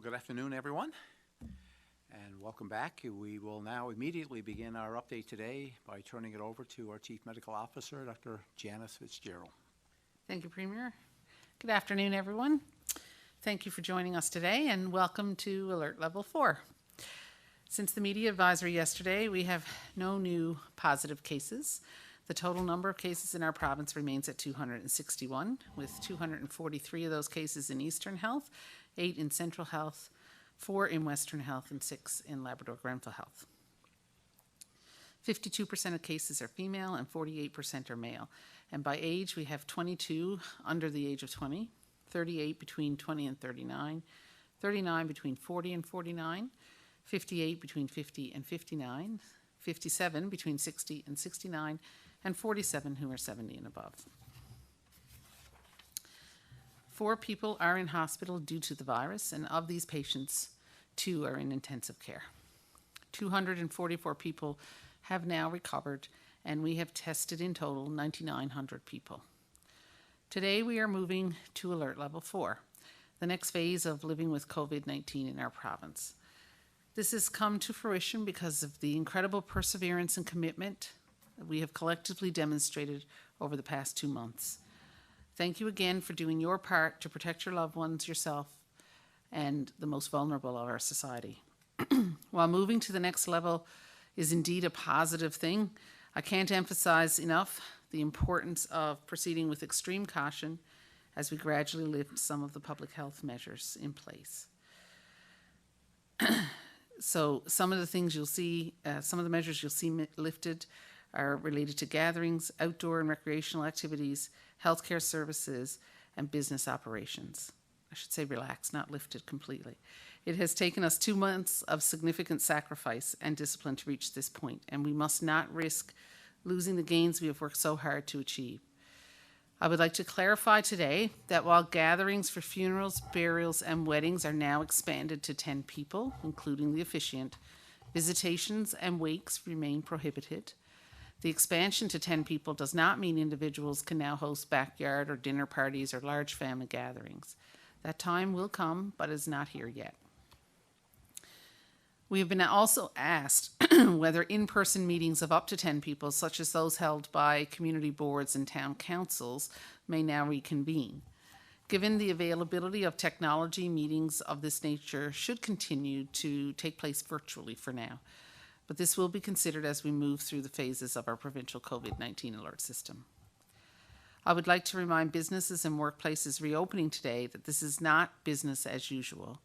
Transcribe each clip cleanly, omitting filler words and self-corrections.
Good afternoon, everyone, and welcome back. We will now immediately begin our update today by turning it over to our Chief Medical Officer, Dr. Janice Fitzgerald. Thank you, Premier. Good afternoon, everyone. Thank you for joining us today, and welcome to Alert Level 4. Since the media advisory yesterday, we have no new positive cases. The total number of cases in our province remains at 261, with 243 of those cases in Eastern Health, 8 in Central Health, 4 in Western Health, and 6 in Labrador-Grenville Health. 52% of cases are female and 48% are male. And by age, we have 22 under the age of 20, 38 between 20 and 39, 39 between 40 and 49, 58 between 50 and 59, 57 between 60 and 69, and 47 who are 70 and above. 4 people are in hospital due to the virus, and of these patients, 2 are in intensive care. 244 people have now recovered, and we have tested in total 9,900 people. Today, we are moving to Alert Level 4, the next phase of living with COVID-19 in our province. This has come to fruition because of the incredible perseverance and commitment that we have collectively demonstrated over the past 2 months. Thank you again for doing your part to protect your loved ones, yourself, and the most vulnerable of our society. While moving to the next level is indeed a positive thing, I can't emphasize enough the importance of proceeding with extreme caution as we gradually lift some of the public health measures in place. So some of the things you'll see, some of the measures you'll see lifted are related to gatherings, outdoor and recreational activities, healthcare services, and business operations. I should say relaxed, not lifted completely. It has taken us 2 months of significant sacrifice and discipline to reach this point, and we must not risk losing the gains we have worked so hard to achieve. I would like to clarify today that while gatherings for funerals, burials, and weddings are now expanded to 10 people, including the officiant, visitations and wakes remain prohibited. The expansion to 10 people does not mean individuals can now host backyard or dinner parties or large family gatherings. That time will come, but is not here yet. We have been also asked whether in-person meetings of up to 10 people, such as those held by community boards and town councils, may now reconvene. Given the availability of technology, meetings of this nature should continue to take place virtually for now. But this will be considered as we move through the phases of our provincial COVID-19 alert system. I would like to remind businesses and workplaces reopening today that this is not business as usual.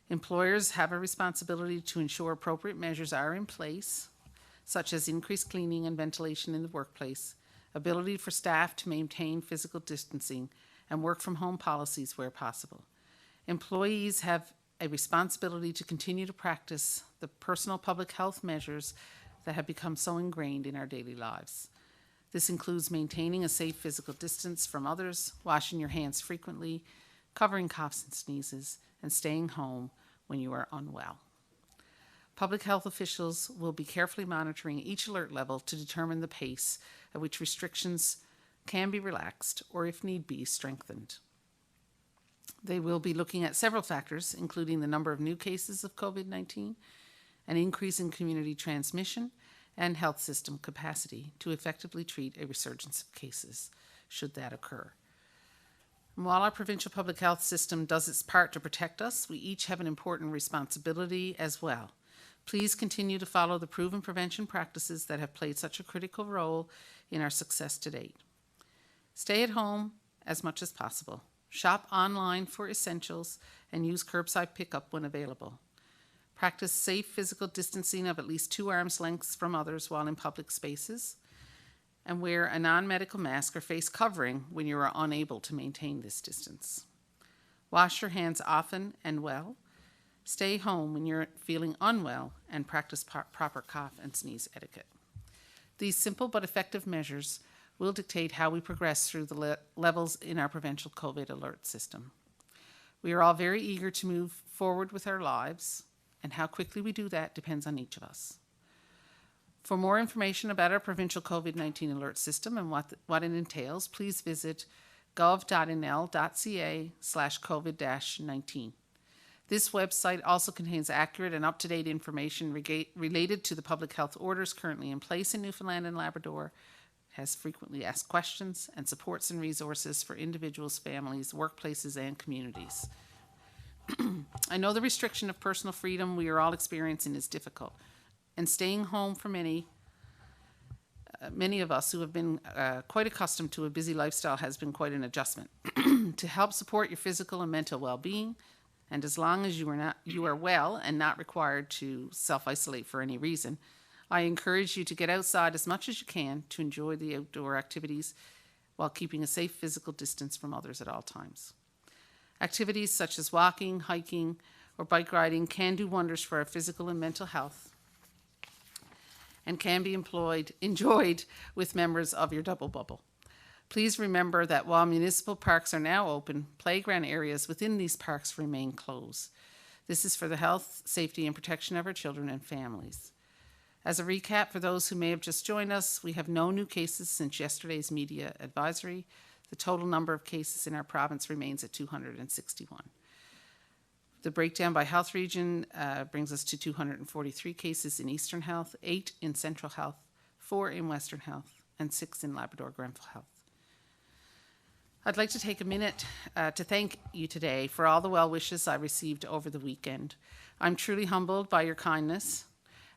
Employers have a responsibility to ensure appropriate measures are in place, such as increased cleaning and ventilation in the workplace, ability for staff to maintain physical distancing, and work from home policies where possible. Employees have a responsibility to continue to practice the personal public health measures that have become so ingrained in our daily lives. This includes maintaining a safe physical distance from others, washing your hands frequently, covering coughs and sneezes, and staying home when you are unwell. Public health officials will be carefully monitoring each alert level to determine the pace at which restrictions can be relaxed or, if need be, strengthened. They will be looking at several factors, including the number of new cases of COVID-19, an increase in community transmission, and health system capacity to effectively treat a resurgence of cases, should that occur. And while our provincial public health system does its part to protect us, we each have an important responsibility as well. Please continue to follow the proven prevention practices that have played such a critical role in our success to date. Stay at home as much as possible. Shop online for essentials and use curbside pickup when available. Practice safe physical distancing of at least 2 arms lengths from others while in public spaces. And wear a non-medical mask or face covering when you are unable to maintain this distance. Wash your hands often and well. Stay home when you're feeling unwell and practice proper cough and sneeze etiquette. These simple but effective measures will dictate how we progress through the levels in our provincial COVID alert system. We are all very eager to move forward with our lives, and how quickly we do that depends on each of us. For more information about our provincial COVID-19 alert system and what it entails, please visit gov.nl.ca/COVID-19. This website also contains accurate and up-to-date information related to the public health orders currently in place in Newfoundland and Labrador, has frequently asked questions, and supports and resources for individuals, families, workplaces, and communities. I know the restriction of personal freedom we are all experiencing is difficult, and staying home for many of us who have been quite accustomed to a busy lifestyle has been quite an adjustment. To help support your physical and mental well-being, and as long as you are well and not required to self-isolate for any reason, I encourage you to get outside as much as you can to enjoy the outdoor activities while keeping a safe physical distance from others at all times. Activities such as walking, hiking, or bike riding can do wonders for our physical and mental health, and can be enjoyed with members of your double bubble. Please remember that while municipal parks are now open, playground areas within these parks remain closed. This is for the health, safety, and protection of our children and families. As a recap, for those who may have just joined us, we have no new cases since yesterday's media advisory. The total number of cases in our province remains at 261. The breakdown by health region brings us to 243 cases in Eastern Health, 8 in Central Health, 4 in Western Health, and 6 in Labrador-Grenville Health. I'd like to take a minute to thank you today for all the well wishes I received over the weekend. I'm truly humbled by your kindness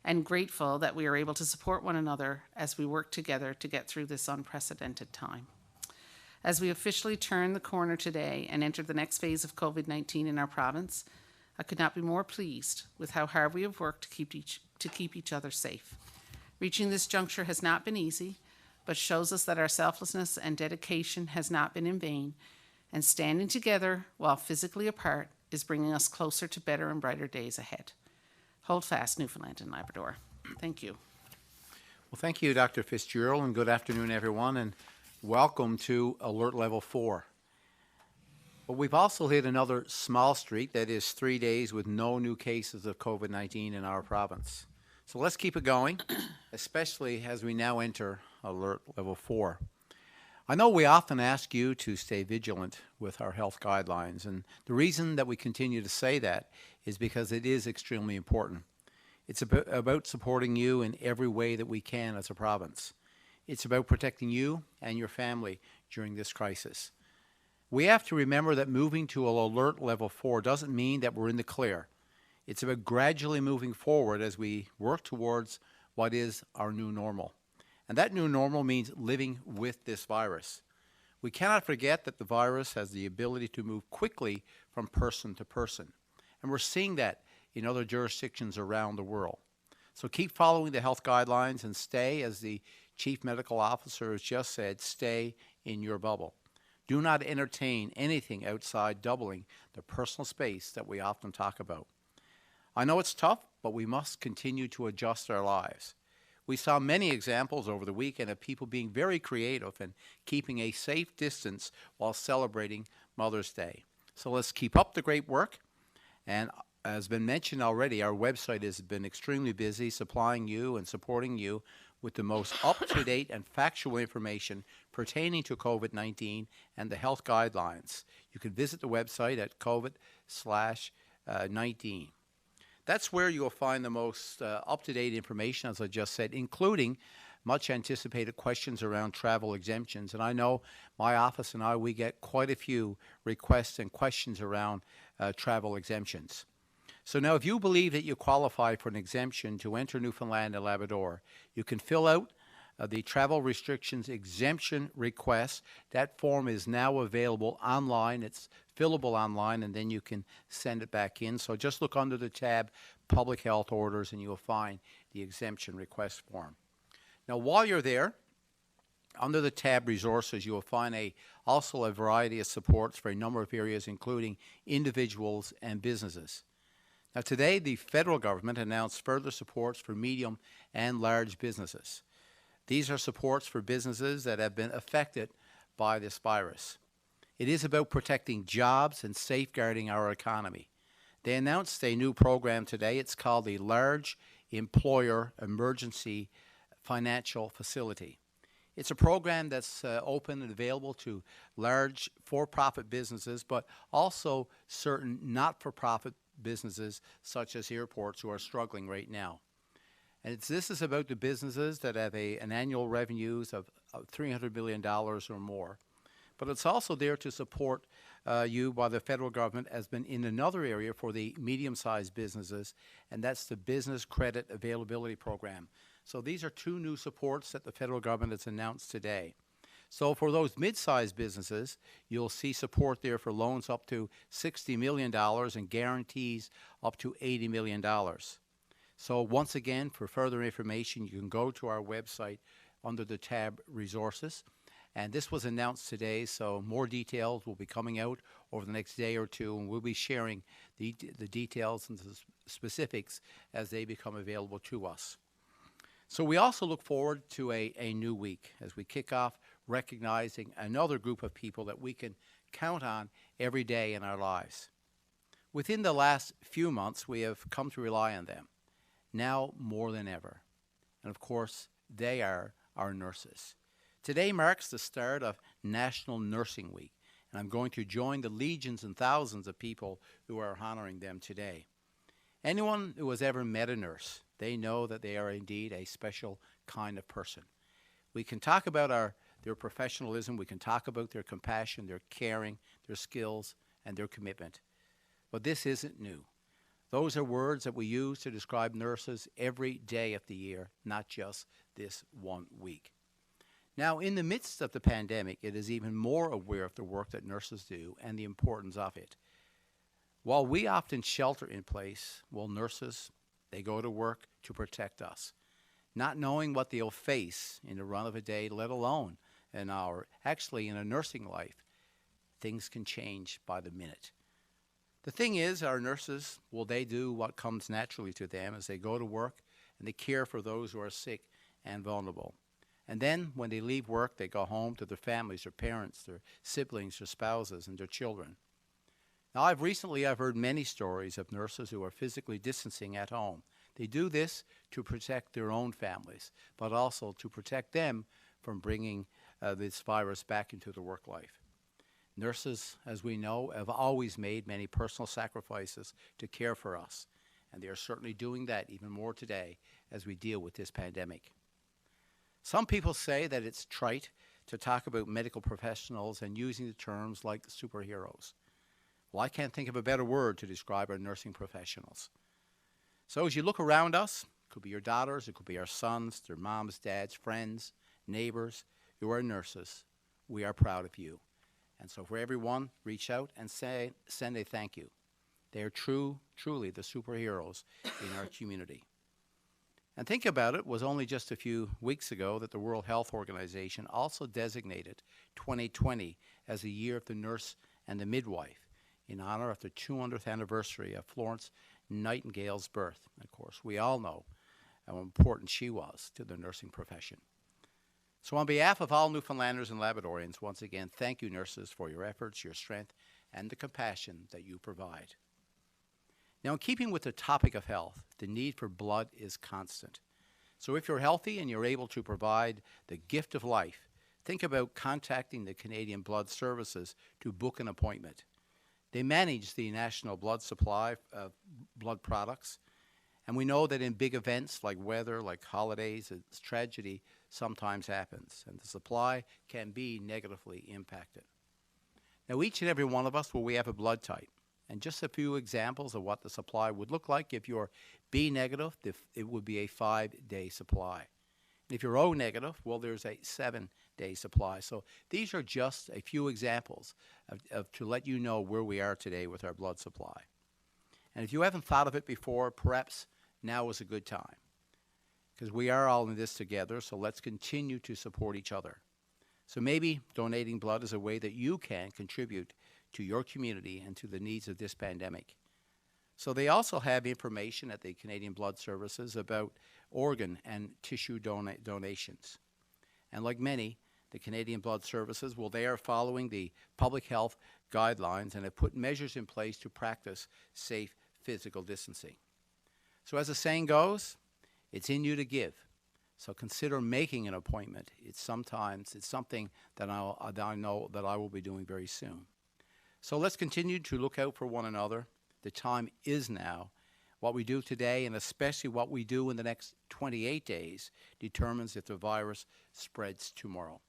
and grateful that we are able to support one another as we work together to get through this unprecedented time. As we officially turn the corner today and enter the next phase of COVID-19 in our province, I could not be more pleased with how hard we have worked to keep each other safe. Reaching this juncture has not been easy, but shows us that our selflessness and dedication has not been in vain, and standing together while physically apart is bringing us closer to better and brighter days ahead. Hold fast, Newfoundland and Labrador. Thank you. Well, thank you, Dr. Fitzgerald, and good afternoon, everyone, and welcome to Alert Level 4. But we've also hit another small streak, that is 3 days with no new cases of COVID-19 in our province. So let's keep it going, especially as we now enter Alert Level 4. I know we often ask you to stay vigilant with our health guidelines, and the reason that we continue to say that is because it is extremely important. It's about supporting you in every way that we can as a province. It's about protecting you and your family during this crisis. We have to remember that moving to Alert Level 4 doesn't mean that we're in the clear. It's about gradually moving forward as we work towards what is our new normal. And that new normal means living with this virus. We cannot forget that the virus has the ability to move quickly from person to person. And we're seeing that in other jurisdictions around the world. So keep following the health guidelines and stay, as the Chief Medical Officer has just said, stay in your bubble. Do not entertain anything outside doubling the personal space that we often talk about. I know it's tough, but we must continue to adjust our lives. We saw many examples over the weekend of people being very creative and keeping a safe distance while celebrating Mother's Day. So let's keep up the great work. And as been mentioned already, our website has been extremely busy supplying you and supporting you with the most up-to-date and factual information pertaining to COVID-19 and the health guidelines. You can visit the website at COVID/19. That's where you'll find the most up-to-date information, as I just said, including much anticipated questions around travel exemptions. And I know my office and we get quite a few requests and questions around travel exemptions. So now if you believe that you qualify for an exemption to enter Newfoundland and Labrador, you can fill out the travel restrictions exemption request. That form is now available online. It's fillable online, and then you can send it back in. So just look under the tab Public Health Orders and you'll find the exemption request form. Now while you're there, under the tab Resources, you will find also a variety of supports for a number of areas, including individuals and businesses. Now today, the federal government announced further supports for medium and large businesses. These are supports for businesses that have been affected by this virus. It is about protecting jobs and safeguarding our economy. They announced a new program today. It's called the Large Employer Emergency Financial Facility. It's a program that's open and available to large for-profit businesses, but also certain not-for-profit businesses such as airports who are struggling right now. And this is about the businesses that have an annual revenues of $300 million or more. But it's also there to support you while the federal government has been in another area for the medium-sized businesses, and that's the Business Credit Availability Program. So these are two new supports that the federal government has announced today. So for those mid-sized businesses, you'll see support there for loans up to $60 million and guarantees up to $80 million. So once again, for further information, you can go to our website under the tab Resources. And this was announced today, so more details will be coming out over the next day or two, and we'll be sharing the details and the specifics as they become available to us. So we also look forward to a new week as we kick off recognizing another group of people that we can count on every day in our lives. Within the last few months, we have come to rely on them, now more than ever. And of course, they are our nurses. Today marks the start of National Nursing Week, and I'm going to join the legions and thousands of people who are honoring them today. Anyone who has ever met a nurse, they know that they are indeed a special kind of person. We can talk about their professionalism, we can talk about their compassion, their caring, their skills, and their commitment. But this isn't new. Those are words that we use to describe nurses every day of the year, not just this one week. Now, in the midst of the pandemic, it is even more aware of the work that nurses do and the importance of it. While we often shelter in place, well, nurses, they go to work to protect us, not knowing what they'll face in the run of a day, let alone an hour. Actually, in a nursing life, things can change by the minute. The thing is, our nurses, well, they do what comes naturally to them as they go to work and they care for those who are sick and vulnerable. And then when they leave work, they go home to their families, their parents, their siblings, their spouses, and their children. Now, I've heard many stories of nurses who are physically distancing at home. They do this to protect their own families, but also to protect them from bringing this virus back into the work life. Nurses, as we know, have always made many personal sacrifices to care for us, and they are certainly doing that even more today as we deal with this pandemic. Some people say that it's trite to talk about medical professionals and using the terms like superheroes. Well, I can't think of a better word to describe our nursing professionals. So as you look around us, it could be your daughters, it could be our sons, their moms, dads, friends, neighbors who are nurses. We are proud of you. And so for everyone, reach out and send a thank you. They are truly the superheroes in our community. And think about it, was only just a few weeks ago that the World Health Organization also designated 2020 as the year of the nurse and the midwife in honor of the 200th anniversary of Florence Nightingale's birth. And of course, we all know how important she was to the nursing profession. So on behalf of all Newfoundlanders and Labradorians, once again, thank you, nurses, for your efforts, your strength, and the compassion that you provide. Now, in keeping with the topic of health, the need for blood is constant. So if you're healthy and you're able to provide the gift of life, think about contacting the Canadian Blood Services to book an appointment. They manage the national blood supply of blood products, and we know that in big events like weather, like holidays, tragedy sometimes happens, and the supply can be negatively impacted. Now, each and every one of us, well, we have a blood type. And just a few examples of what the supply would look like. If you're B negative, it would be a 5-day supply. And if you're O negative, well, there's a 7-day supply. So these are just a few examples of to let you know where we are today with our blood supply. And if you haven't thought of it before, perhaps now is a good time, because we are all in this together, so let's continue to support each other. So maybe donating blood is a way that you can contribute to your community and to the needs of this pandemic. So they also have information at the Canadian Blood Services about organ and tissue donations. And like many, the Canadian Blood Services, well, they are following the public health guidelines and have put measures in place to practice safe physical distancing. So as the saying goes, it's in you to give. So consider making an appointment. It's something that I know that I will be doing very soon. So let's continue to look out for one another, The time is now. What we do today, and especially what we do in the next 28 days, determines if the virus spreads tomorrow.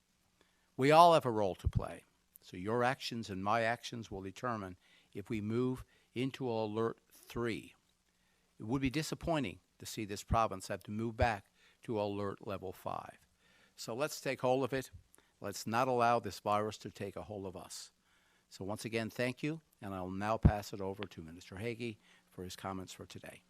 We all have a role to play, so your actions and my actions will determine if we move into Alert 3. It would be disappointing to see this province have to move back to Alert Level 5. So let's take hold of it. Let's not allow this virus to take a hold of us. So once again, thank you, and I'll now pass it over to Minister Haggie for his comments for today.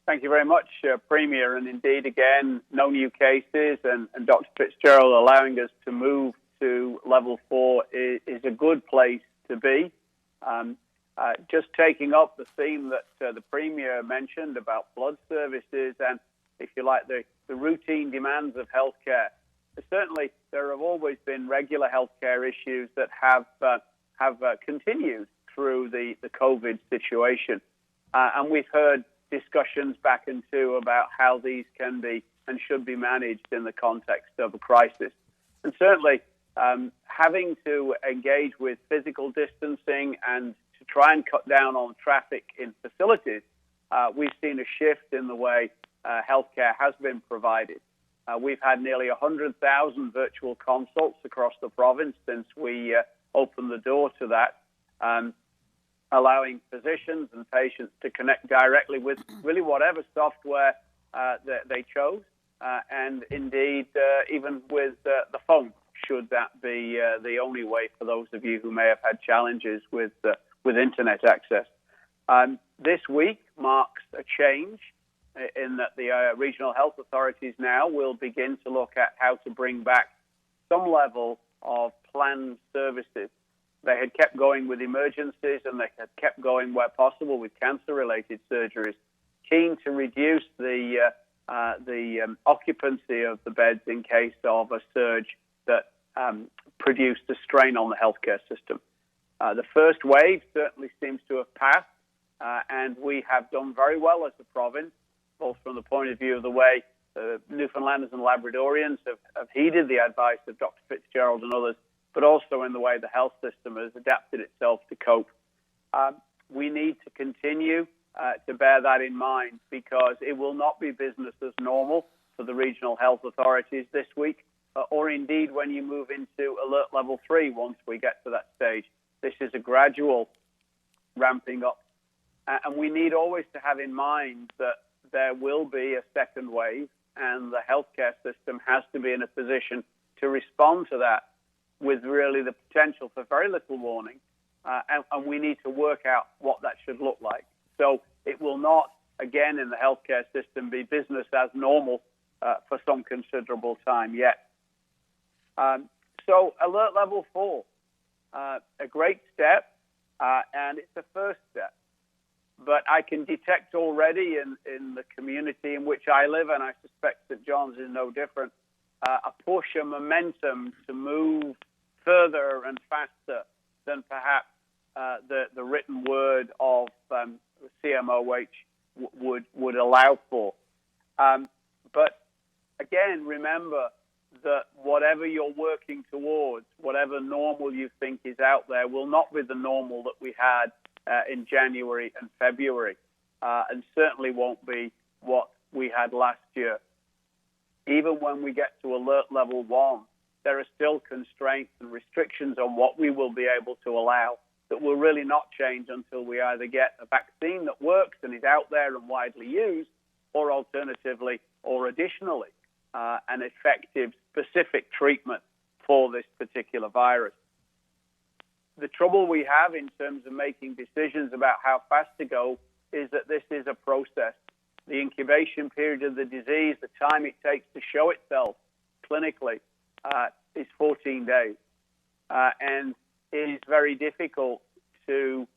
Thank you very much, Premier. And indeed, again, no new cases, and Dr. Fitzgerald allowing us to move to Level 4 is a good place to be. Just taking up the theme that the Premier mentioned about blood services and, if you like, the routine demands of healthcare. Certainly, there have always been regular healthcare issues that have continued through the COVID situation. And we've heard discussions back and to about how these can be and should be managed in the context of a crisis. And certainly, having to engage with physical distancing and to try and cut down on traffic in facilities, we've seen a shift in the way healthcare has been provided. We've had nearly 100,000 virtual consults across the province since we opened the door to that, allowing physicians and patients to connect directly with really whatever software they chose, and indeed even with the phone, should that be the only way for those of you who may have had challenges with internet access. This week marks a change in that the regional health authorities now will begin to look at how to bring back some level of planned services. They had kept going with emergencies, and they had kept going where possible with cancer-related surgeries, keen to reduce the occupancy of the beds in case of a surge that produced a strain on the healthcare system. The first wave certainly seems to have passed, and we have done very well as a province, both from the point of view of the way Newfoundlanders and Labradorians have heeded the advice of Dr. Fitzgerald and others, but also in the way the health system has adapted itself to cope. We need to continue to bear that in mind, because it will not be business as normal for the regional health authorities this week, or indeed when you move into Alert Level 3 once we get to that stage. This is a gradual ramping up. And we need always to have in mind that there will be a second wave, and the healthcare system has to be in a position to respond to that with really the potential for very little warning, and we need to work out what that should look like. So it will not, again, in the healthcare system, be business as normal for some considerable time yet. So Alert Level 4, a great step, and it's a first step. But I can detect already in the community in which I live, and I suspect St. John's is no different, a push, a momentum to move further and faster than perhaps the written word of CMOH would allow for. But again, remember that whatever you're working towards, whatever normal you think is out there, will not be the normal that we had in January and February, and certainly won't be what we had last year. Even when we get to Alert Level 1, there are still constraints and restrictions on what we will be able to allow that will really not change until we either get a vaccine that works and is out there and widely used, or alternatively, or additionally, an effective specific treatment for this particular virus. The trouble we have in terms of making decisions about how fast to go is that this is a process. The incubation period of the disease, the time it takes to show itself clinically, is 14 days. And it is very difficult to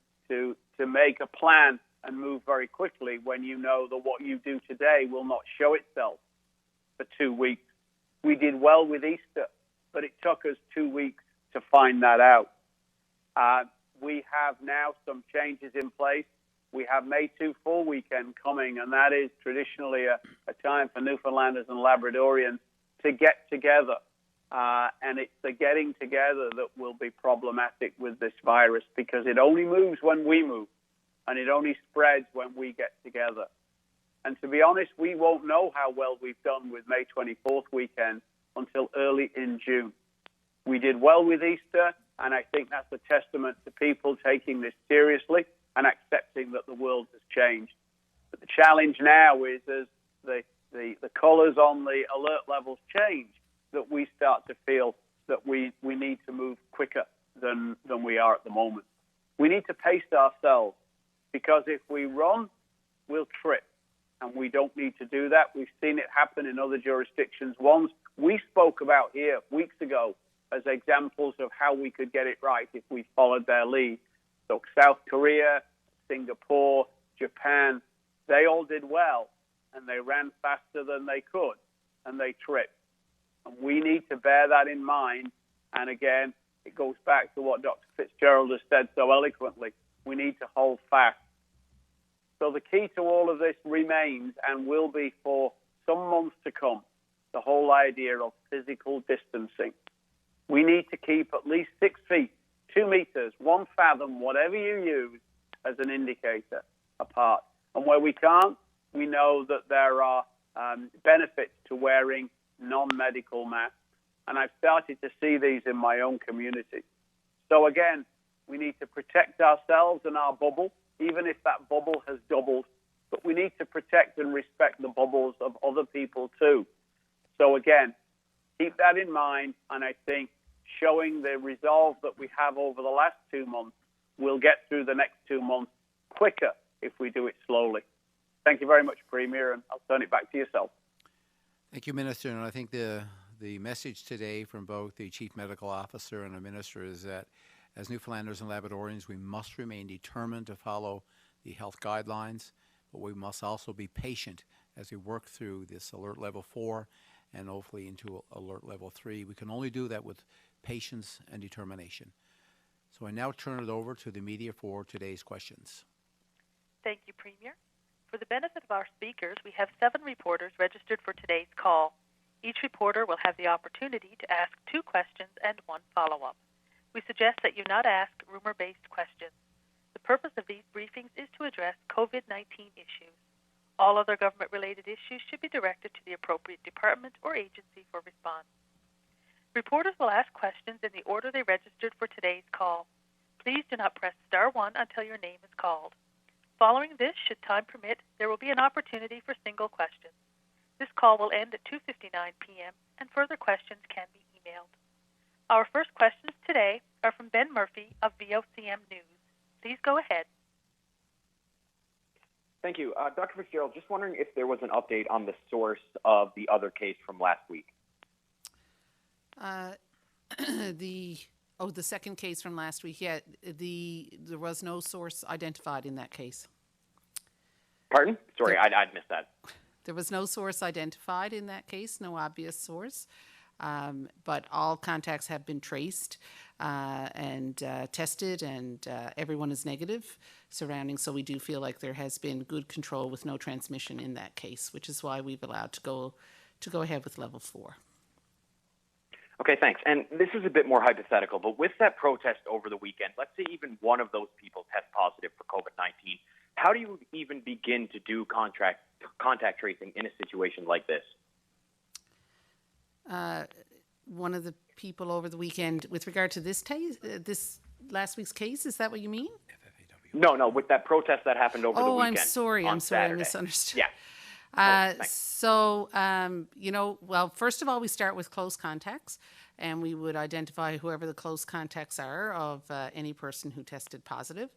make a plan and move very quickly when you know that what you do today will not show itself for 2 weeks. We did well with Easter, but it took us 2 weeks to find that out. We have now some changes in place. We have May 2 full weekend coming, and that is traditionally a time for Newfoundlanders and Labradorians to get together And it's the getting together that will be problematic with this virus, because it only moves when we move, and it only spreads when we get together. And to be honest, we won't know how well we've done with May 24th weekend until early in June. We did well with Easter, and I think that's a testament to people taking this seriously and accepting that the world has changed. But the challenge now is, as the colours on the alert levels change, that we start to feel that we need to move quicker than we are at the moment. We need to pace ourselves, because if we run, we'll trip. And we don't need to do that. We've seen it happen in other jurisdictions. Ones we spoke about here weeks ago as examples of how we could get it right if we followed their lead. So South Korea, Singapore, Japan, they all did well, and they ran faster than they could, and they tripped. And we need to bear that in mind. And again, it goes back to what Dr. Fitzgerald has said so eloquently. We need to hold fast. So the key to all of this remains, and will be for some months to come, the whole idea of physical distancing. We need to keep at least 6 feet, 2 meters, 1 fathom, whatever you use as an indicator, apart. And where we can't, we know that there are benefits to wearing non-medical masks. And I've started to see these in my own community. So again, we need to protect ourselves and our bubble, even if that bubble has doubled. But we need to protect and respect the bubbles of other people too. So again, keep that in mind, and I think showing the resolve that we have over the last 2 months, we'll get through the next 2 months quicker if we do it slowly. Thank you very much, Premier, and I'll turn it back to yourself. Thank you, Minister. And I think the message today from both the Chief Medical Officer and the Minister is that as Newfoundlanders and Labradorians, we must remain determined to follow the health guidelines, but we must also be patient as we work through this alert level 4 and hopefully into alert level 3. We can only do that with patience and determination. So I now turn it over to the media for today's questions. Thank you, Premier. For the benefit of our speakers, we have 7 reporters registered for today's call. Each reporter will have the opportunity to ask 2 questions and 1 follow-up. We suggest that you not ask rumor-based questions. The purpose of these briefings is to address COVID-19 issues. All other government-related issues should be directed to the appropriate department or agency for response. Reporters will ask questions in the order they registered for today's call. Please do not press star 1 until your name is called. Following this, should time permit, there will be an opportunity for single questions. This call will end at 2:59 p.m., and further questions can be emailed. Our first questions today are from Ben Murphy of VOCM News. Please go ahead. Thank you. Dr. Fitzgerald, just wondering if there was an update on the source of the other case from last week. The second case from last week. Yeah, there was no source identified in that case. Pardon? Sorry, I'd missed that. There was no source identified in that case, no obvious source. But all contacts have been traced and tested, and everyone is negative surrounding. So we do feel like there has been good control with no transmission in that case, which is why we've allowed to go ahead with level 4. Okay, thanks. And this is a bit more hypothetical, but with that protest over the weekend, let's say even one of those people test positive for COVID-19, how do you even begin to do contact tracing in a situation like this? One of the people over the weekend, with regard to this last week's case, is that what you mean? No, with that protest that happened over the weekend. Oh, I'm sorry, I misunderstood. Yeah. Well, first of all, we start with close contacts, and we would identify whoever the close contacts are of any person who tested positive.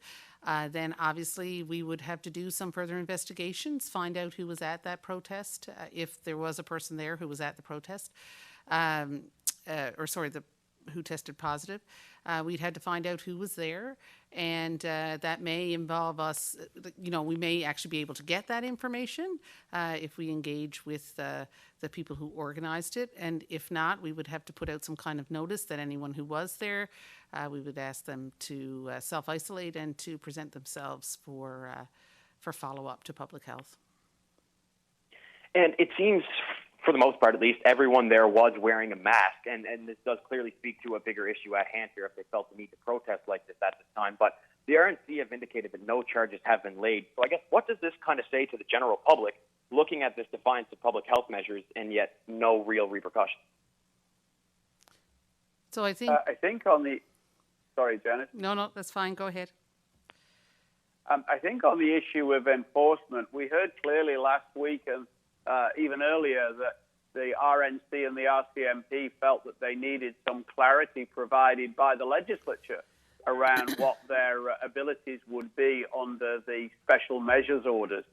Then, obviously, we would have to do some further investigations, find out who was at that protest, if there was a person there who was at the protest, who tested positive. We'd had to find out who was there, and that may involve us, we may actually be able to get that information if we engage with the people who organized it. And if not, we would have to put out some kind of notice that anyone who was there, we would ask them to self-isolate and to present themselves for follow-up to public health. And it seems for the most part at least, everyone there was wearing a mask, and this does clearly speak to a bigger issue at hand here if they felt the need to protest like this at this time. But the RNC have indicated that no charges have been laid. So I guess what does this kind of say to the general public looking at this defiance of public health measures and yet no real repercussions? So I think on the... Sorry, Janice. No, that's fine. Go ahead. I think on the issue of enforcement, we heard clearly last week and even earlier that the RNC and the RCMP felt that they needed some clarity provided by the legislature around what their abilities would be under the special measures orders.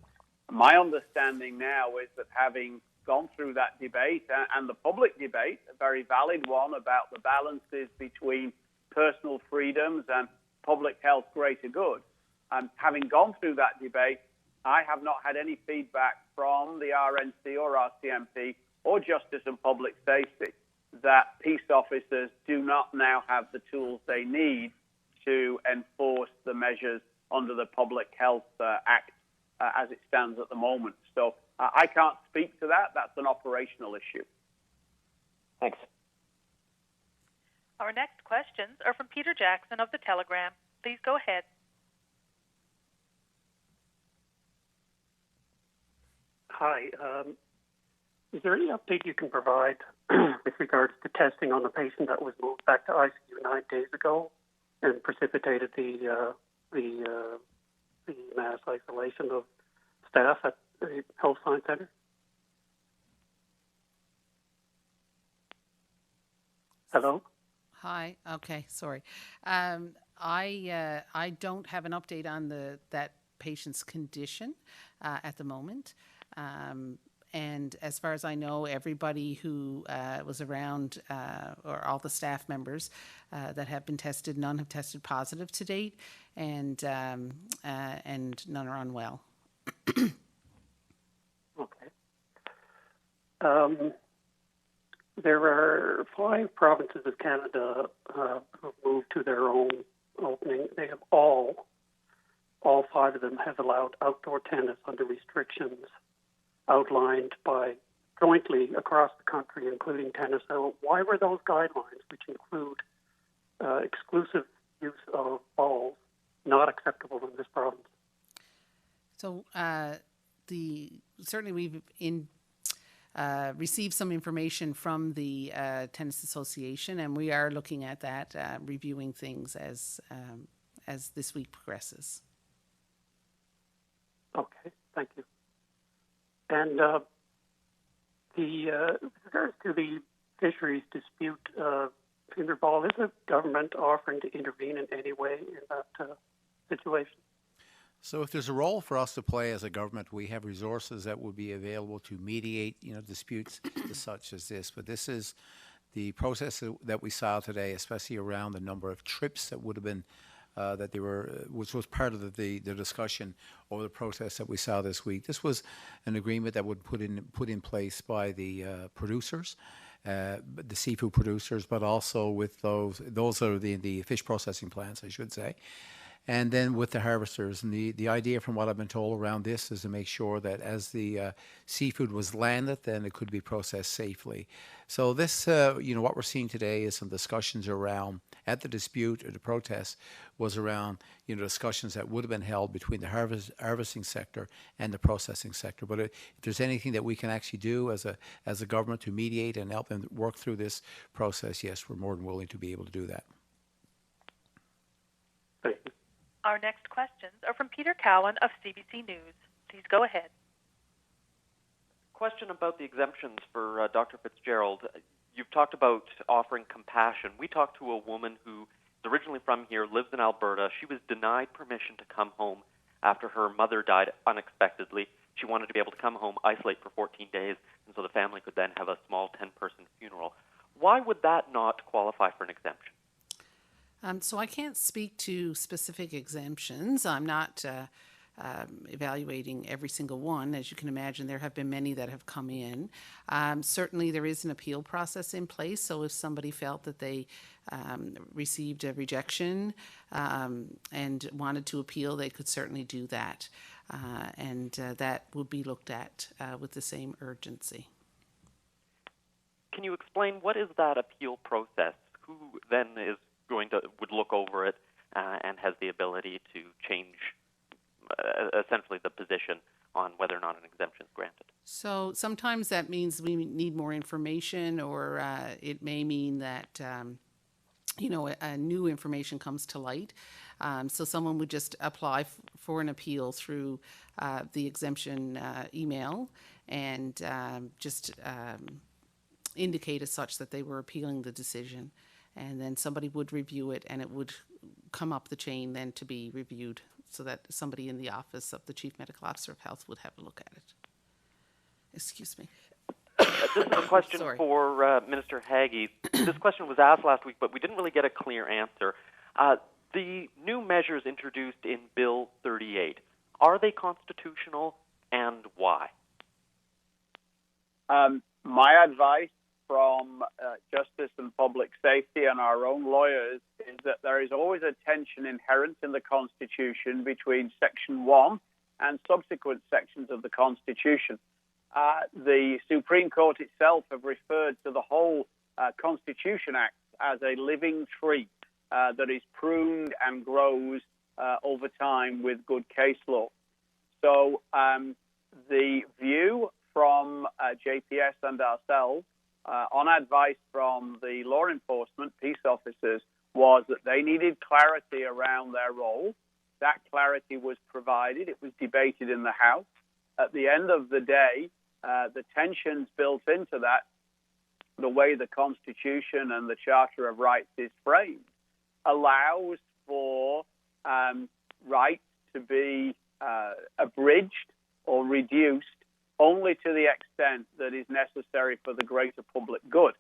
My understanding now is that having gone through that debate and the public debate, a very valid one about the balances between personal freedoms and public health greater good, having gone through that debate, I have not had any feedback from the RNC or RCMP or Justice and Public Safety that peace officers do not now have the tools they need to enforce the measures under the Public Health Act as it stands at the moment. So I can't speak to that. That's an operational issue. Thanks. Our next questions are from Peter Jackson of The Telegram. Please go ahead. Hi. Is there any update you can provide with regards to testing on the patient that was moved back to ICU 9 days ago and precipitated the mass isolation of staff at the Health Science Centre? Hello? Hi. Okay. Sorry. I don't have an update on that patient's condition at the moment. And as far as I know, everybody who was around, or all the staff members that have been tested, none have tested positive to date, and none are unwell. Okay. There are 5 provinces of Canada who've moved to their own opening. They have all 5 of them have allowed outdoor tennis under restrictions outlined by jointly across the country, including tennis. So why were those guidelines, which include exclusive use of balls, not acceptable in this province? So certainly we've received some information from the Tennis Association, and we are looking at that, reviewing things as this week progresses. Okay, thank you. And with regards to the fisheries dispute, Premier Ball, is the government offering to intervene in any way in that situation? So if there's a role for us to play as a government, we have resources that would be available to mediate, disputes such as this. But this is the process that we saw today, especially around the number of trips that would have been which was part of the discussion over the protest that we saw this week. This was an agreement that would put in place by the producers, the seafood producers, but also with those are the fish processing plants, I should say. And then with the harvesters. And the idea from what I've been told around this is to make sure that as the seafood was landed, then it could be processed safely. So this, what we're seeing today is some discussions around, at the dispute or the protest, was around, discussions that would have been held between the harvesting sector and the processing sector. But if there's anything that we can actually do as a government to mediate and help them work through this process, yes, we're more than willing to be able to do that. Thank you. Our next questions are from Peter Cowan of CBC News. Please go ahead. Question about the exemptions for Dr. Fitzgerald. You've talked about offering compassion. We talked to a woman who is originally from here, lives in Alberta. She was denied permission to come home after her mother died unexpectedly. She wanted to be able to come home, isolate for 14 days, and so the family could then have a small 10-person funeral. Why would that not qualify for an exemption? So I can't speak to specific exemptions. I'm not evaluating every single one. As you can imagine, there have been many that have come in. Certainly there is an appeal process in place, so if somebody felt that they received a rejection and wanted to appeal, they could certainly do that. And that will be looked at with the same urgency. can you explain what is that appeal process? Who then would look over it and has the ability to change essentially the position on whether or not an exemption is granted? So sometimes that means we need more information, or it may mean that a new information comes to light. So someone would just apply for an appeal through the exemption email and just indicate as such that they were appealing the decision. And then somebody would review it, and it would come up the chain then to be reviewed, so that somebody in the office of the Chief Medical Officer of Health would have a look at it. Excuse me. This is a question Sorry. for Minister Haggie. This question was asked last week, but we didn't really get a clear answer. The new measures introduced in Bill 38, are they constitutional, and why? My advice from Justice and Public Safety and our own lawyers is that there is always a tension inherent in the Constitution between Section 1 and subsequent sections of the Constitution. The Supreme Court itself have referred to the whole Constitution Act as a living tree that is pruned and grows over time with good case law. So the view from JPS and ourselves, on advice from the law enforcement peace officers, was that they needed clarity around their role. That clarity was provided. It was debated in the House. At the end of the day, the tensions built into that, the way the Constitution and the Charter of Rights is framed, allows for rights to be abridged or reduced only to the extent that is necessary for the greater public good.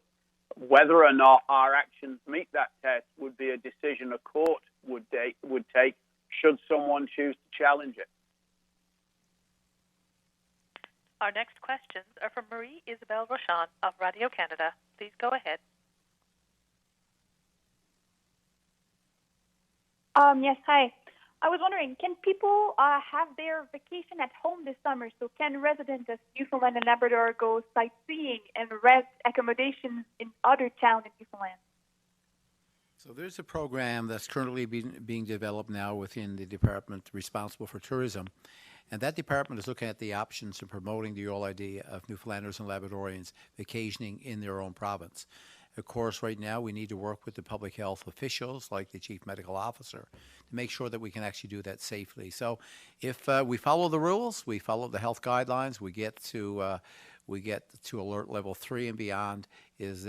Whether or not our actions meet that test would be a decision a court would take should someone choose to challenge it. Our next questions are from Marie Isabelle Rochon of Radio Canada. Please go ahead. Yes, hi. I was wondering, can people have their vacation at home this summer? So can residents of Newfoundland and Labrador go sightseeing and rent accommodations in other towns in Newfoundland? So there's a program that's currently being developed now within the department responsible for tourism. And that department is looking at the options of promoting the whole idea of Newfoundlanders and Labradorians vacationing in their own province. Of course, right now we need to work with the public health officials, like the Chief Medical Officer, to make sure that we can actually do that safely. So if we follow the rules, we follow the health guidelines, we get to alert level 3 and beyond, is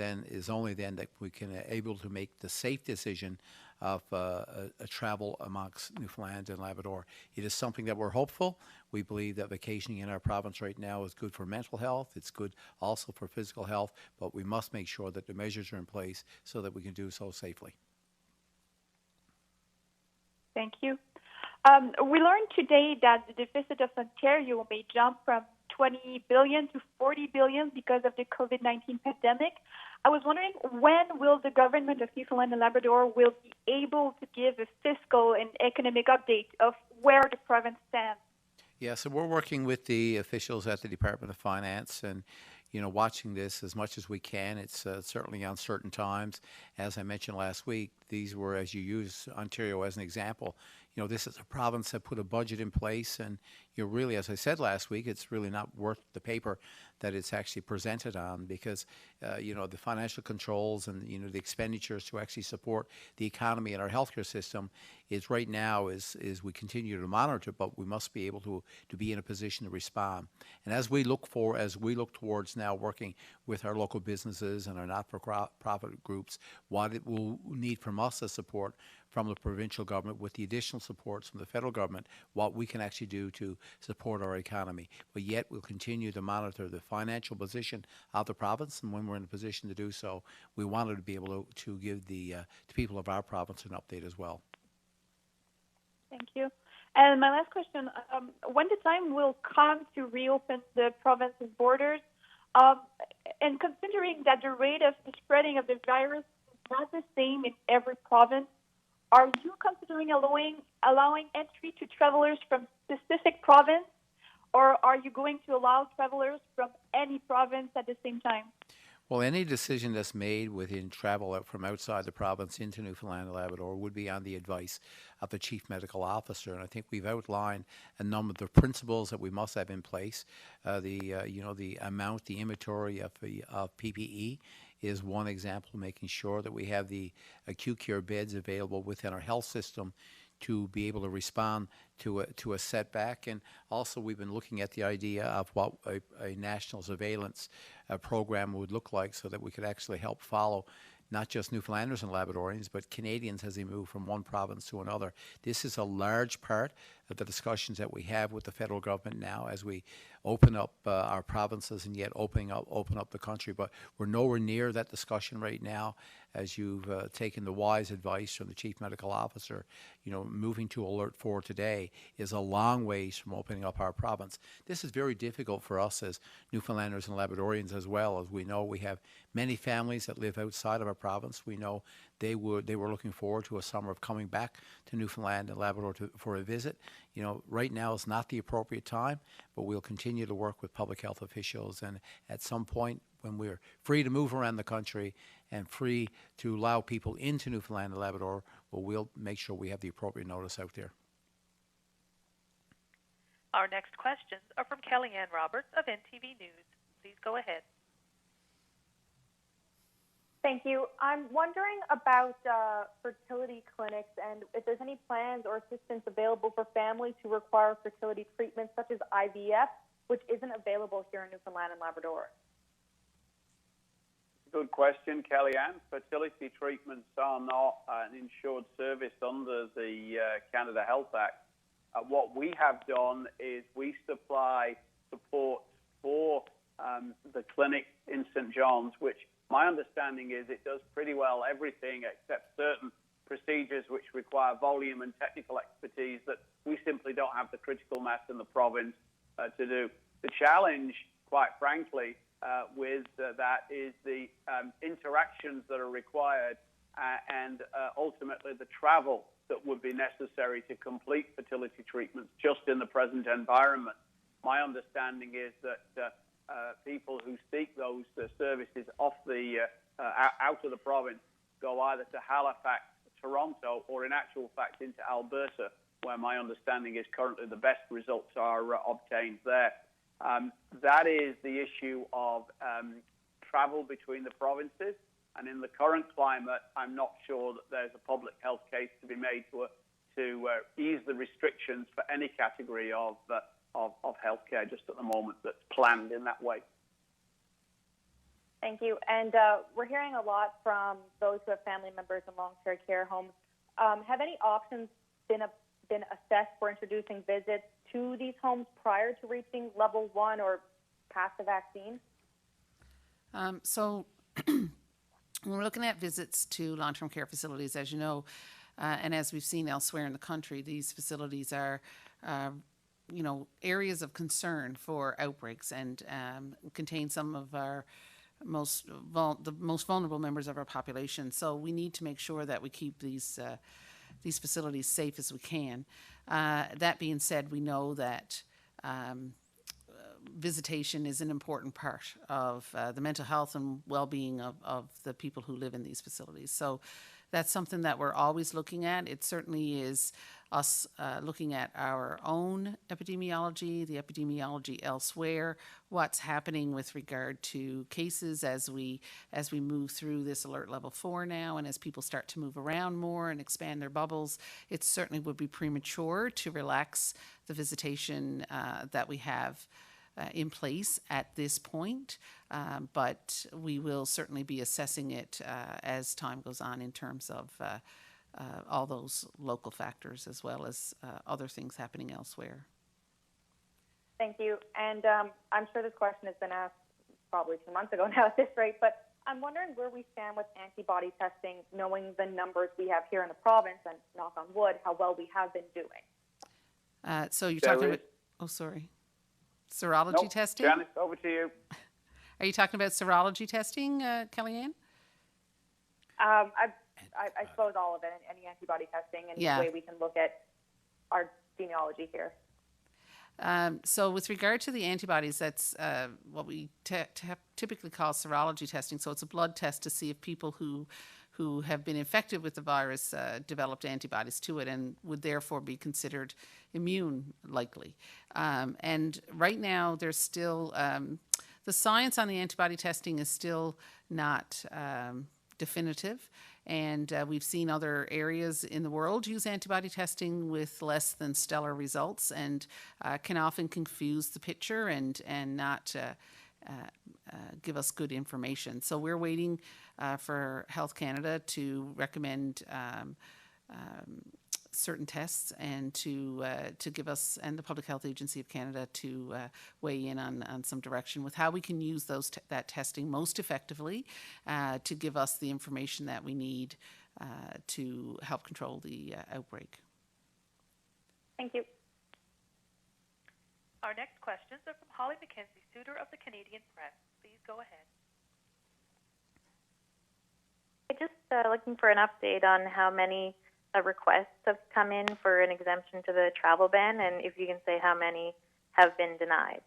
only then that we can able to make the safe decision of a travel amongst Newfoundland and Labrador. It is something that we're hopeful. We believe that vacationing in our province right now is good for mental health. It's good also for physical health, but we must make sure that the measures are in place so that we can do so safely. Thank you. We learned today that the deficit of Ontario may jump from 20 billion to 40 billion because of the COVID-19 pandemic. I was wondering, when will the government of Newfoundland and Labrador will be able to give a fiscal and economic update of where the province stands? Yeah, so we're working with the officials at the Department of Finance and, watching this as much as we can. It's certainly uncertain times. As I mentioned last week, these were, as you use Ontario as an example, this is a province that put a budget in place, and really, as I said last week, it's really not worth the paper that it's actually presented on, because the financial controls and the expenditures to actually support the economy and our healthcare system is right now is we continue to monitor, but we must be able to be in a position to respond. And as we look towards now working with our local businesses and our not-for-profit groups, what it will need from us as support from the provincial government, with the additional supports from the federal government, what we can actually do to support our economy. But yet we'll continue to monitor the financial position of the province, and when we're in a position to do so, we wanted to be able to give the people of our province an update as well. Thank you. And my last question, when the time will come to reopen the province's borders, and considering that the rate of the spreading of the virus is not the same in every province, are you considering allowing entry to travelers from specific province, or are you going to allow travelers from any province at the same time? Well, any decision that's made within travel out from outside the province into Newfoundland and Labrador would be on the advice of the Chief Medical Officer. And I think we've outlined a number of the principles that we must have in place. The amount, the inventory of PPE is one example, making sure that we have the acute care beds available within our health system to be able to respond to a setback. And also we've been looking at the idea of what a national surveillance program would look like, so that we could actually help follow not just Newfoundlanders and Labradorians, but Canadians as they move from one province to another. This is a large part of the discussions that we have with the federal government now as we open up our provinces and yet open up the country. But we're nowhere near that discussion right now, as you've taken the wise advice from the Chief Medical Officer. Moving to Alert 4 today is a long ways from opening up our province. This is very difficult for us as Newfoundlanders and Labradorians as well, as we know we have many families that live outside of our province. We know they were looking forward to a summer of coming back to Newfoundland and Labrador for a visit. Right now is not the appropriate time, but we'll continue to work with public health officials, and at some point when we're free to move around the country and free to allow people into Newfoundland and Labrador, we'll make sure we have the appropriate notice out there. Our next questions are from Kellyanne Roberts of NTV News. Please go ahead. Thank you. I'm wondering about fertility clinics and if there's any plans or assistance available for families who require fertility treatments such as IVF, which isn't available here in Newfoundland and Labrador. Good question, Kellyanne. Fertility treatments are not an insured service under the Canada Health Act. What we have done is we supply support for the clinic in St. John's, which my understanding is it does pretty well everything except certain procedures which require volume and technical expertise that we simply don't have the critical mass in the province to do. The challenge, quite frankly, with that is the interactions that are required and ultimately the travel that would be necessary to complete fertility treatments just in the present environment. My understanding is that people who seek those services out of the province go either to Halifax, Toronto, or in actual fact into Alberta, where my understanding is currently the best results are obtained there. That is the issue of travel between the provinces, and in the current climate, I'm not sure that there's a public health case to be made to ease the restrictions for any category of healthcare just at the moment that's planned in that way. Thank you. And we're hearing a lot from those who have family members in long-term care homes. Have any options been assessed for introducing visits to these homes prior to reaching level 1 or past the vaccine? So when we're looking at visits to long-term care facilities, as you know, and as we've seen elsewhere in the country, these facilities are areas of concern for outbreaks and contain some of our most vulnerable members of our population. So we need to make sure that we keep these facilities safe as we can. That being said, we know that visitation is an important part of the mental health and well-being of the people who live in these facilities. So that's something that we're always looking at. It certainly is us looking at our own epidemiology, the epidemiology elsewhere, what's happening with regard to cases as we move through this alert level 4 now, and as people start to move around more and expand their bubbles. It certainly would be premature to relax the visitation that we have in place at this point, but we will certainly be assessing it as time goes on in terms of all those local factors as well as other things happening elsewhere. Thank you. And I'm sure this question has been asked probably 2 months ago now at this rate, but I'm wondering where we stand with antibody testing, knowing the numbers we have here in the province, and knock on wood, how well we have been doing. So you're talking about, serology testing? Janice, over to you. Are you talking about serology testing, Kellyanne? I suppose all of it, any antibody testing, and the way we can look at our genealogy here. So with regard to the antibodies, that's what we typically call serology testing. So it's a blood test to see if people who have been infected with the virus developed antibodies to it and would therefore be considered immune likely. And right now there's still, the science on the antibody testing is still not definitive. And we've seen other areas in the world use antibody testing with less than stellar results, and can often confuse the picture and not give us good information. So we're waiting for Health Canada to recommend certain tests and to give us, and the Public Health Agency of Canada to weigh in on some direction with how we can use that testing most effectively to give us the information that we need to help control the outbreak. Thank you. Our next questions are from Holly McKenzie, Suitor of the Canadian Press. Please go ahead. I'm just looking for an update on how many requests have come in for an exemption to the travel ban, and if you can say how many have been denied.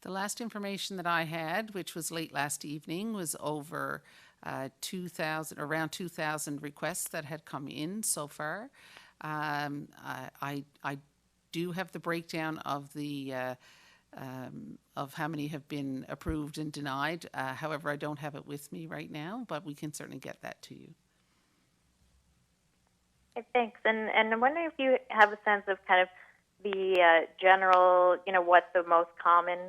The last information that I had, which was late last evening, was over 2,000, around 2,000 requests that had come in so far. I do have the breakdown of the of how many have been approved and denied. However, I don't have it with me right now, but we can certainly get that to you. Okay, thanks. And I'm wondering if you have a sense of kind of the general, what the most common,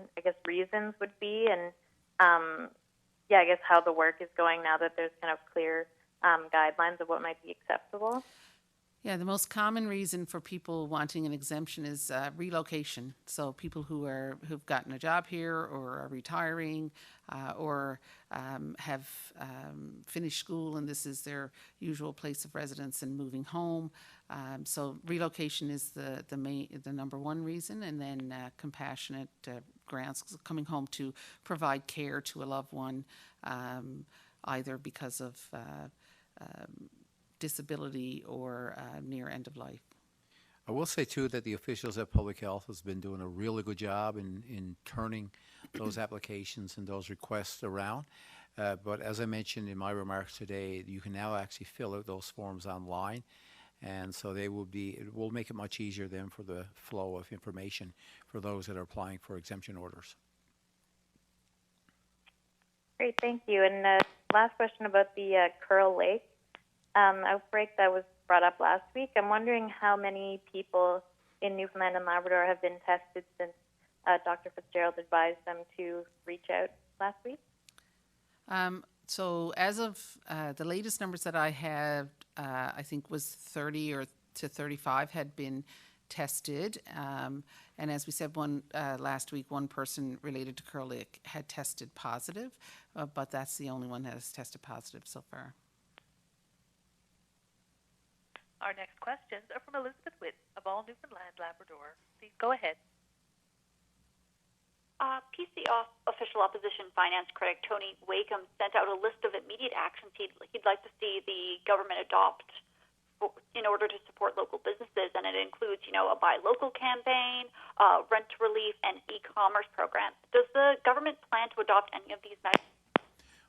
reasons would be, and how the work is going now that there's kind of clear guidelines of what might be acceptable. Yeah, the most common reason for people wanting an exemption is relocation. So people who've gotten a job here or are retiring or have finished school and this is their usual place of residence and moving home. So relocation is the number one reason, and then compassionate grants, coming home to provide care to a loved one, either because of disability or near end of life. I will say too that the officials at Public Health has been doing a really good job in turning those applications and those requests around. But as I mentioned in my remarks today, you can now actually fill out those forms online, and so it will make it much easier then for the flow of information for those that are applying for exemption orders. Great, thank you. And last question about the Curl Lake outbreak that was brought up last week. I'm wondering how many people in Newfoundland and Labrador have been tested since Dr. Fitzgerald advised them to reach out last week. So as of the latest numbers that I have, I think was 30 or to 35 had been tested. And as we said last week, one person related to Curl Lake had tested positive, but that's the only one that has tested positive so far. Our next questions are from Elizabeth Witt of All Newfoundland Labrador. Please go ahead. PC official opposition finance critic Tony Wakeham sent out a list of immediate actions he'd like to see the government adopt in order to support local businesses, and it includes, a buy local campaign, rent relief, and e-commerce programs. Does the government plan to adopt any of these measures?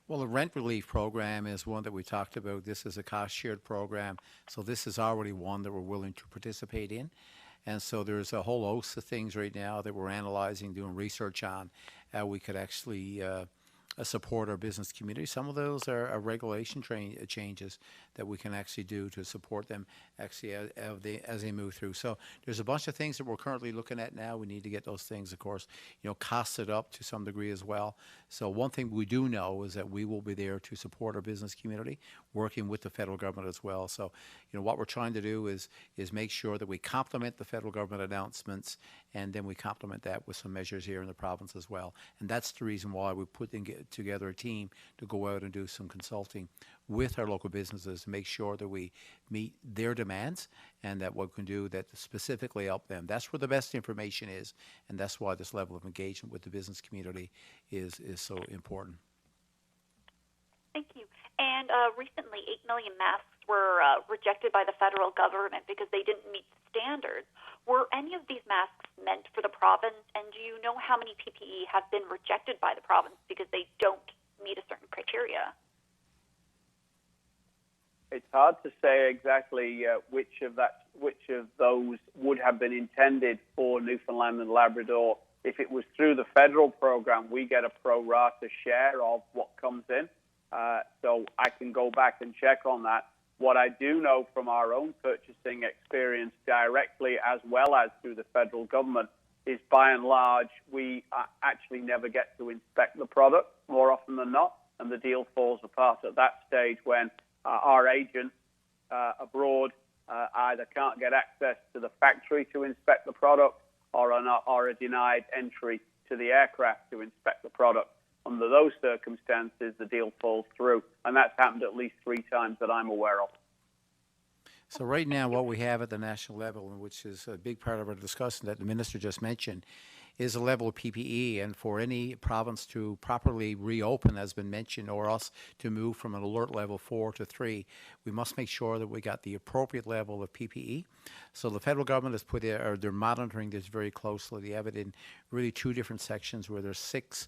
Well, the rent relief program is one that we talked about. This is a cost-shared program, so this is already one that we're willing to participate in. And so there's a whole host of things right now that we're analyzing, doing research on how we could actually support our business community. Some of those are regulation changes that we can actually do to support them actually as they move through. So there's a bunch of things that we're currently looking at now. We need to get those things, of course, costed up to some degree as well. So one thing we do know is that we will be there to support our business community, working with the federal government as well. So, what we're trying to do is make sure that we complement the federal government announcements, and then we complement that with some measures here in the province as well. And that's the reason why we put together a team to go out and do some consulting with our local businesses to make sure that we meet their demands and that what we can do that specifically help them. That's where the best information is, and that's why this level of engagement with the business community is so important. Thank you. And recently, 8 million masks were rejected by the federal government because they didn't meet standards. Were any of these masks meant province? And do you know how many PPE have been rejected by the province because they don't meet a certain criteria? It's hard to say exactly which of those would have been intended for Newfoundland and Labrador. If it was through the federal program, we get a pro rata share of what comes in. So I can go back and check on that. What I do know from our own purchasing experience directly as well as through the federal government is by and large, we actually never get to inspect the product more often than not. And the deal falls apart at that stage when our agents abroad either can't get access to the factory to inspect the product or are denied entry to the aircraft to inspect the product. Under those circumstances, the deal falls through, and that's happened at least 3 times that I'm aware of. So right now, what we have at the national level, which is a big part of our discussion that the minister just mentioned, is a level of PPE, and for any province to properly reopen, as been mentioned, or us to move from an alert level 4 to 3, we must make sure that we got the appropriate level of PPE. So the federal government has put, or they're monitoring this very closely. They have it in really 2 different sections where there's 6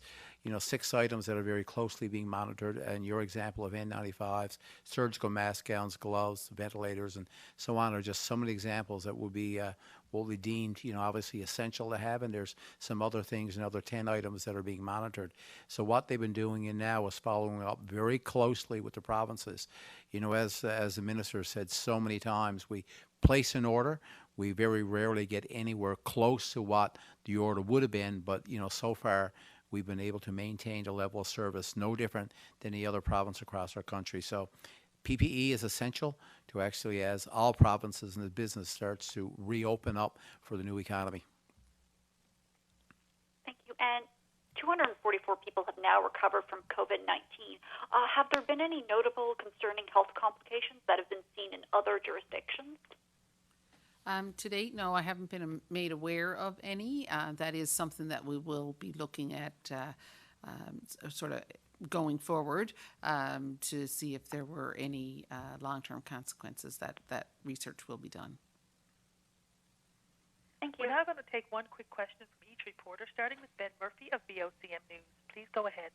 items that are very closely being monitored. And your example of N95s, surgical mask, gowns, gloves, ventilators, and so on are just some of the examples that will be deemed, obviously essential to have. And there's some other things, another 10 items that are being monitored. So what they've been doing now is following up very closely with the provinces. As the minister said so many times, we place an order. We very rarely get anywhere close to what the order would have been, but so far we've been able to maintain a level of service no different than any other province across our country. So PPE is essential to actually, as all provinces and the business starts to reopen up for the new economy. Thank you. And 244 people have now recovered from COVID-19. Have there been any notable concerning health complications that have been seen in other jurisdictions? To date, no, I haven't been made aware of any. That is something that we will be looking at sort of going forward to see if there were any long-term consequences. That research will be done. Thank you. We're now going to take one quick question from each reporter, starting with Ben Murphy of VOCM News. Please go ahead.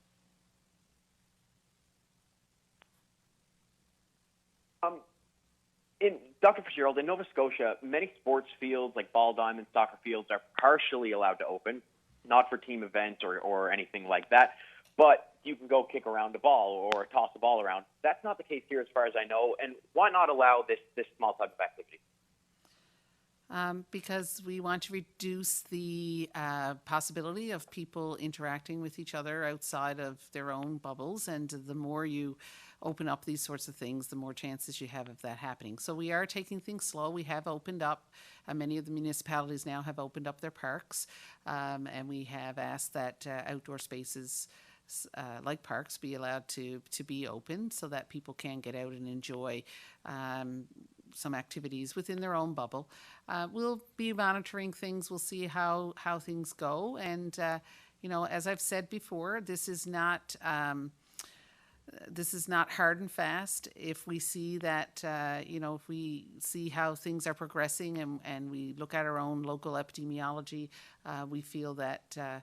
Dr. Fitzgerald, in Nova Scotia, many sports fields like ball diamonds, soccer fields are partially allowed to open, not for team events or anything like that, but you can go kick around a ball or toss a ball around. That's not the case here as far as I know, and why not allow this small type of activity? Because we want to reduce the possibility of people interacting with each other outside of their own bubbles, and the more you open up these sorts of things, the more chances you have of that happening. So we are taking things slow. We have opened up, many of the municipalities now have opened up their parks, and we have asked that outdoor spaces like parks be allowed to be open so that people can get out and enjoy some activities within their own bubble. We'll be monitoring things. We'll see how things go. And, as I've said before, this is not hard and fast. If we see that, if we see how things are progressing and we look at our own local epidemiology, we feel that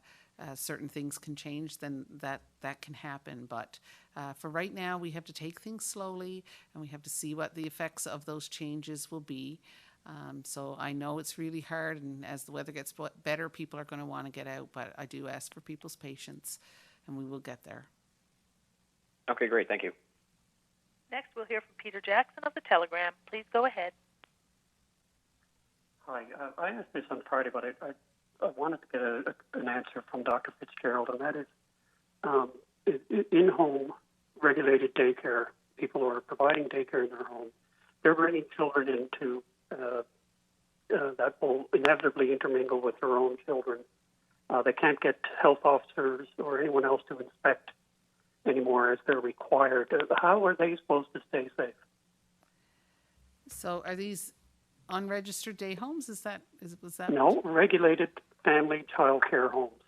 certain things can change, then that can happen. But for right now, we have to take things slowly and we have to see what the effects of those changes will be. So I know it's really hard, and as the weather gets better, people are going to want to get out, but I do ask for people's patience, and we will get there. Okay, great. Thank you. Next, we'll hear from Peter Jackson of The Telegram. Please go ahead. Hi. I asked this on Friday, but I wanted to get an answer from Dr. Fitzgerald, and that is in-home regulated daycare, people who are providing daycare in their home, they're bringing children into that will inevitably intermingle with their own children. They can't get health officers or anyone else to inspect anymore as they're required. How are they supposed to stay safe? So are these unregistered day homes? Was that? No, regulated family child care homes.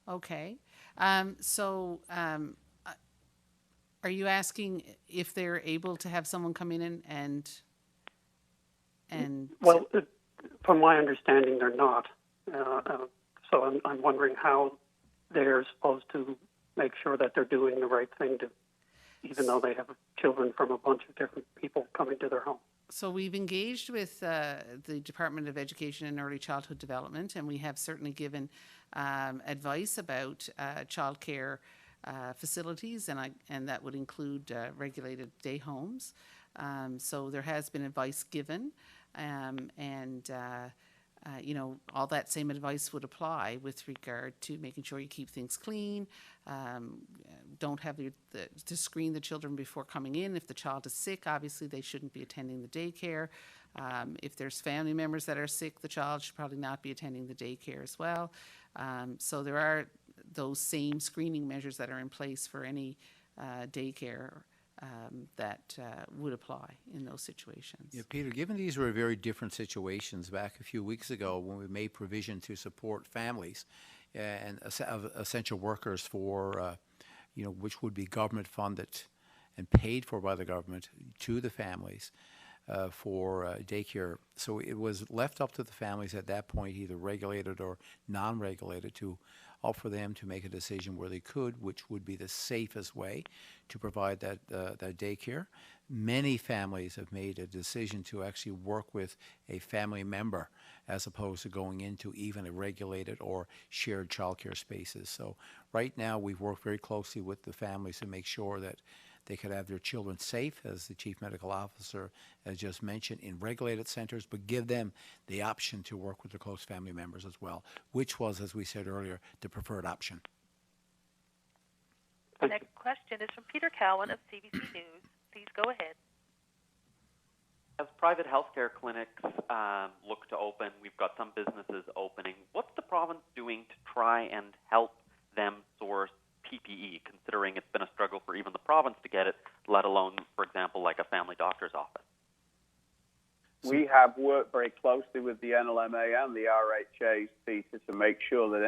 Okay. Are you asking if they're able to have someone come in and well, from my understanding, they're not. So I'm wondering how they're supposed to make sure that they're doing the right thing, even though they have children from a bunch of different people coming to their home. So we've engaged with the Department of Education and Early Childhood Development, and we have certainly given advice about childcare facilities, and that would include regulated day homes. So there has been advice given, all that same advice would apply with regard to making sure you keep things clean. Don't have to screen the children before coming in. If the child is sick, obviously they shouldn't be attending the daycare. If there's family members that are sick, the child should probably not be attending the daycare as well. So there are those same screening measures that are in place for any daycare that would apply in those situations. Yeah, Peter, given these were very different situations back a few weeks ago when we made provision to support families and essential workers for, which would be government funded and paid for by the government to the families for daycare. So it was left up to the families at that point, either regulated or non-regulated, to for them to make a decision where they could, which would be the safest way to provide that daycare. Many families have made a decision to actually work with a family member as opposed to going into even a regulated or shared childcare spaces. So right now we've worked very closely with the families to make sure that they could have their children safe, as the Chief Medical Officer has just mentioned, in regulated centers, but give them the option to work with their close family members as well, which was, as we said earlier, the preferred option. The next question is from Peter Cowan of CBC News. Please go ahead. As private healthcare clinics look to open, we've got some businesses opening. What's the province doing to try and help them source PPE, considering it's been a struggle for even the province to get it, let alone, for example, like a family doctor's office? We have worked very closely with the NLMA and the RHAs, Peter, to make sure that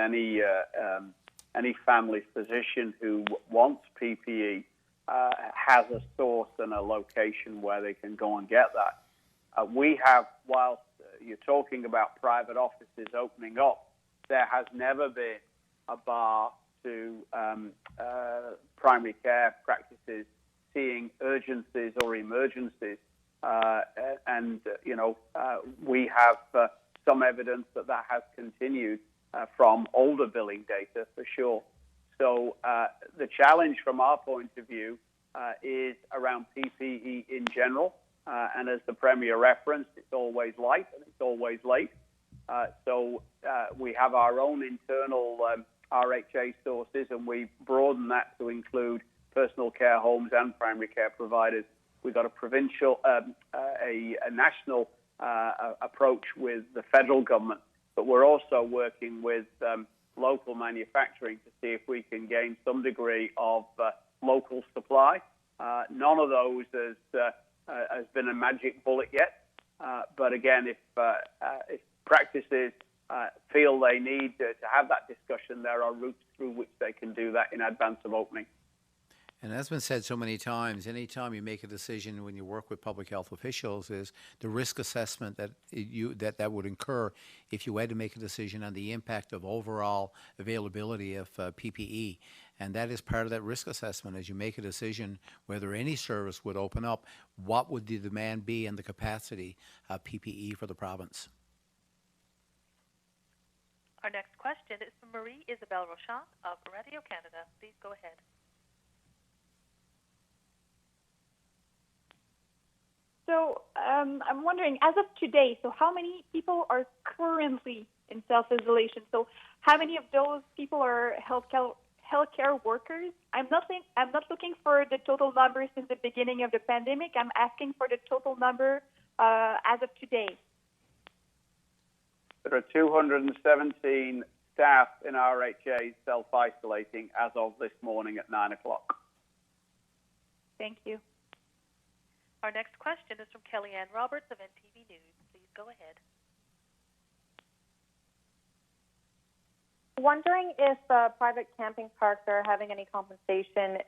any family physician who wants PPE has a source and a location where they can go and get that. We have, whilst you're talking about private offices opening up, there has never been a bar to primary care practices seeing urgencies or emergencies. We have some evidence that has continued from older billing data for sure. So the challenge from our point of view is around PPE in general. And as the Premier referenced, it's always light and it's always late. So we have our own internal RHA sources, and we broaden that to include personal care homes and primary care providers. We've got a provincial, a national approach with the federal government, but we're also working with local manufacturing to see if we can gain some degree of local supply. None of those has been a magic bullet yet, but again, if practices feel they need to have that discussion, there are routes through which they can do that in advance of opening. And as been said so many times, anytime you make a decision when you work with public health officials, is the risk assessment that would incur if you had to make a decision on the impact of overall availability of PPE. And that is part of that risk assessment as you make a decision whether any service would open up, what would the demand be and the capacity of PPE for the province. Our next question is from Marie Isabelle Rochant of Radio Canada. Please go ahead. So I'm wondering, as of today, so how many people are currently in self-isolation? So how many of those people are healthcare workers? I'm not looking for the total number since the beginning of the pandemic. I'm asking for the total number as of today. There are 217 staff in RHA self-isolating as of this morning at 9 o'clock. Thank you. Our next question is from Kellyanne Roberts of NTV News. Please go ahead. Wondering if private camping parks are having any compensation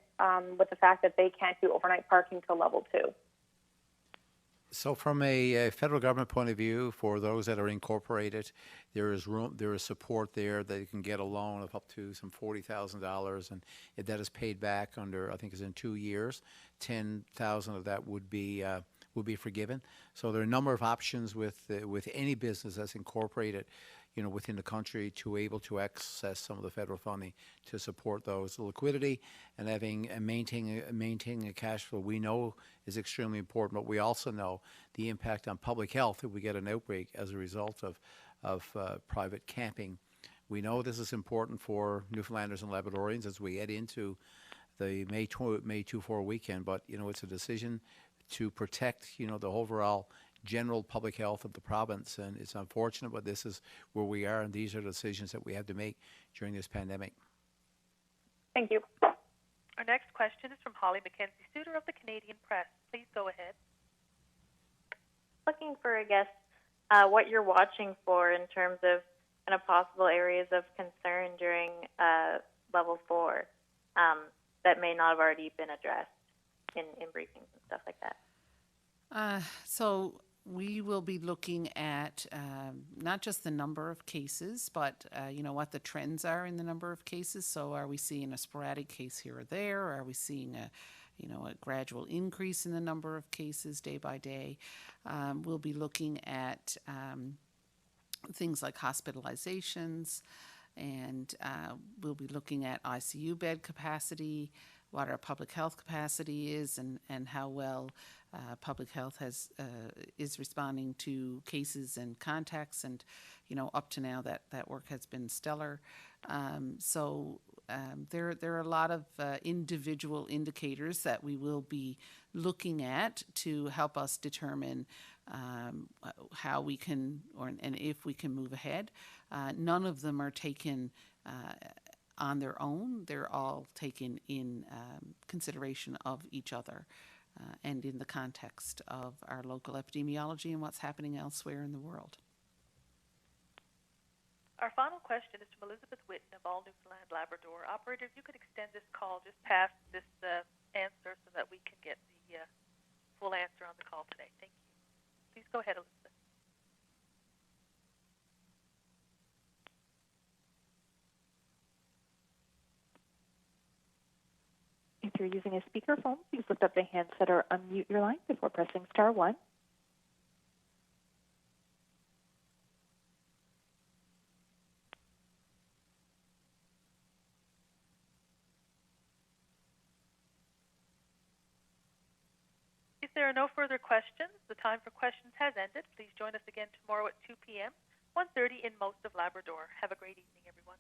with the fact that they can't do overnight parking till level 2. So from a federal government point of view, for those that are incorporated, there is support there. They can get a loan of up to some $40,000, and if that is paid back under, I think it's in 2 years, 10,000 of that would be forgiven. So there are a number of options with any business that's incorporated, within the country, to able to access some of the federal funding to support those. The liquidity and maintaining a cash flow, we know, is extremely important, but we also know the impact on public health if we get an outbreak as a result of private camping. We know this is important for Newfoundlanders and Labradorians as we head into the May 2-4 weekend, but it's a decision to protect the overall general public health of the province, and it's unfortunate, but this is where we are, and these are the decisions that we have to make during this pandemic. Thank you. Our next question is from Holly Mackenzie-Suter of the Canadian Press. Please go ahead. Looking for, I guess, what you're watching for in terms of kind of possible areas of concern during level 4 that may not have already been addressed in briefings and stuff like that. So we will be looking at not just the number of cases, but what the trends are in the number of cases. So are we seeing a sporadic case here or there? Or are we seeing a gradual increase in the number of cases day by day? We'll be looking at things like hospitalizations, and we'll be looking at ICU bed capacity, what our public health capacity is, and how well public health is responding to cases and contacts. And up to now that work has been stellar. So there are a lot of individual indicators that we will be looking at to help us determine how we can and if we can move ahead. None of them are taken on their own. They're all taken in consideration of each other and in the context of our local epidemiology and what's happening elsewhere in the world. Our final question is from Elizabeth Whitten of All Newfoundland Labrador. Operator, if you could extend this call just past this answer so that we can get the full answer on the call today. Thank you. Please go ahead, Elizabeth. If you're using a speakerphone, please lift up the handset or unmute your line before pressing star 1. If there are no further questions, the time for questions has ended. Please join us again tomorrow at 2 p.m., 1:30 in most of Labrador. Have a great evening, everyone.